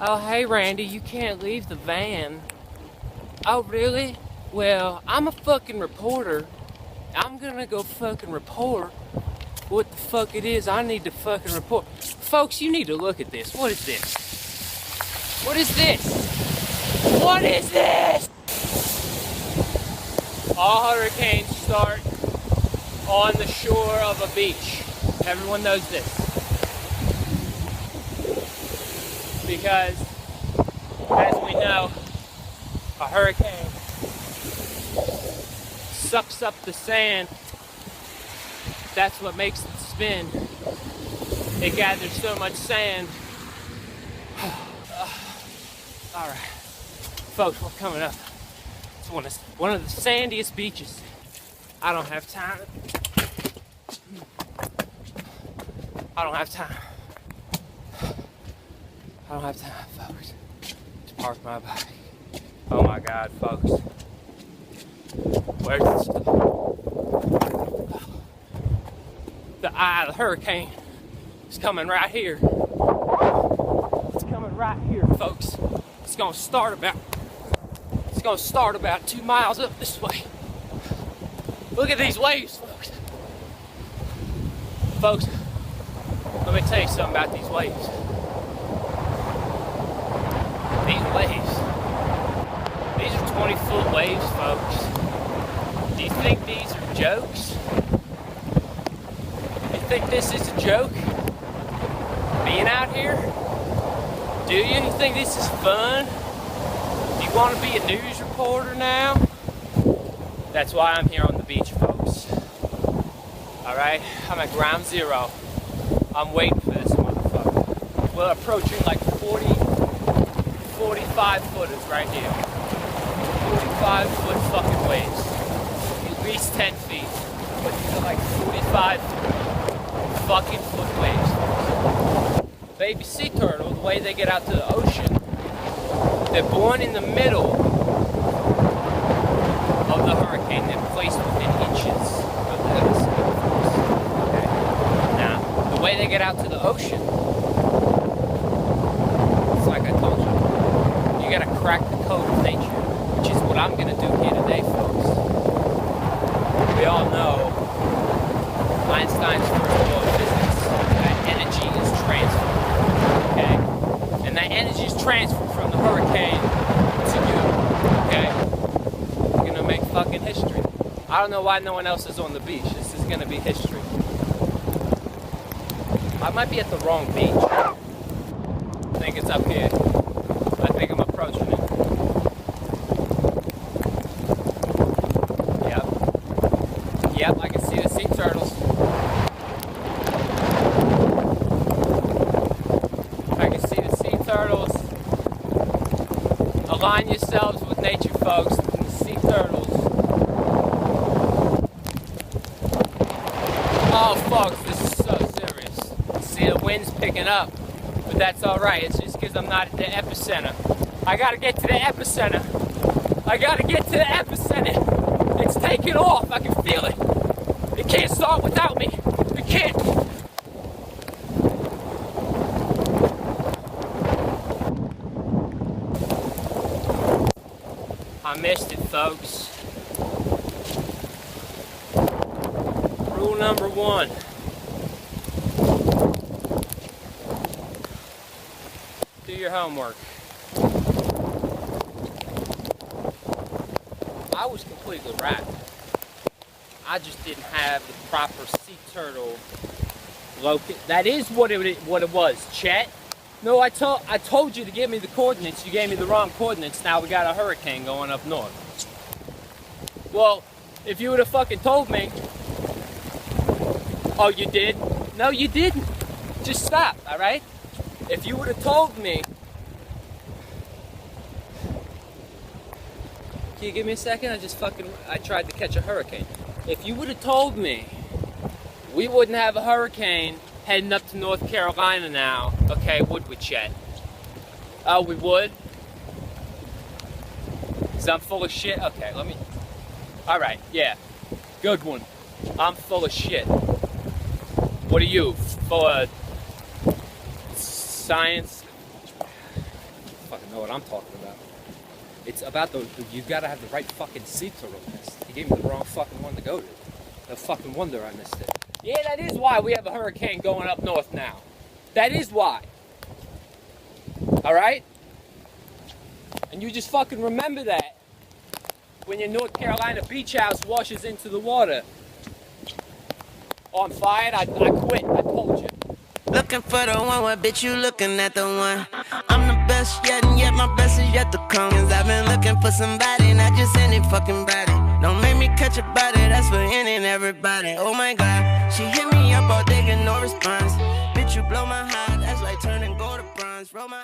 Oh, hey, Randy, you can't leave the van. Oh, really? Well, I'm a fucking reporter. I'm gonna go fucking report what the fuck it is I need to fucking report. Folks, you need to look at this. What is this? What is this? What is this? All hurricanes start on the shore of a beach. Everyone knows this. Because, as we know, a hurricane sucks up the sand. That's what makes it spin. It gathers so much sand. All right, folks, we're coming up. It's one of the sandiest beaches. I don't have time. I don't have time, folks, to park my bike. Oh my God, folks. Where's the stuff? The eye of the hurricane is coming right here. It's coming right here, folks. It's gonna start about 2 miles up this way. Look at these waves, folks. Folks, let me tell you something about these waves. These are 20-foot waves, folks. Do you think these are jokes? You think this is a joke? Being out here? Do you? You think this is fun? Do you want to be a news reporter now? That's why I'm here on the beach, folks. Alright? I'm at ground zero. I'm waiting for this motherfucker. We're approaching like 45 footers right here. 45-foot fucking waves. At least 10 feet. But these are like 45 fucking foot waves. Baby sea turtle, the way they get out to the ocean, they're born in the middle of the hurricane. They're placed within inches of the epicenter. Okay? Now, the way they get out to the ocean, it's like I told you. You gotta crack the code of nature, which is what I'm gonna do here today, folks. We all know Einstein's first law of physics, that energy is transferred, okay? And that energy is transferred from the hurricane to you, okay? We're gonna make fucking history. I don't know why no one else is on the beach. This is gonna be history. I might be at the wrong beach. I think it's up here. I think I'm approaching it. Yep, I can see the sea turtles. I can see the sea turtles. Align yourselves with nature, folks. The sea turtles. Oh, folks, this is so serious. See, the wind's picking up, but that's all right. It's just because I'm not at the epicenter. I gotta get to the epicenter. It's taking off. I can feel it. It can't start without me. It can't. I missed it, folks. Rule number 1. Do your homework. I was completely right. I just didn't have the proper sea turtle locate. That is what it was, Chet. No, I told you to give me the coordinates. You gave me the wrong coordinates. Now we got a hurricane going up north. Well, if you would have fucking told me. Oh, you did? No, you didn't. Just stop, all right? If you would have told me. Can you give me a second? I tried to catch a hurricane. If you would have told me we wouldn't have a hurricane heading up to North Carolina now, okay, would we, Chet? Oh, we would? Because I'm full of shit? Okay, alright, yeah. Good one. I'm full of shit. What are you? Full of science? know what I'm talking about. It's about you gotta have the right fucking seat to roll this. He gave me the wrong fucking one to go to. No fucking wonder I missed it. Yeah, that is why we have a hurricane going up north now. That is why. Alright? And you just fucking remember that when your North Carolina beach house washes into the water. Oh, I'm fired? I quit. I told you. Looking for the one, what bitch you looking at the one? I'm the best yet, and yet my best is yet to come. Cause I've been looking for somebody, not just any fucking body. Don't make me catch a body, that's for any and everybody. Oh my god, she hit me up all day, get no response. Bitch, you blow my heart, that's like turning gold to bronze. Roll my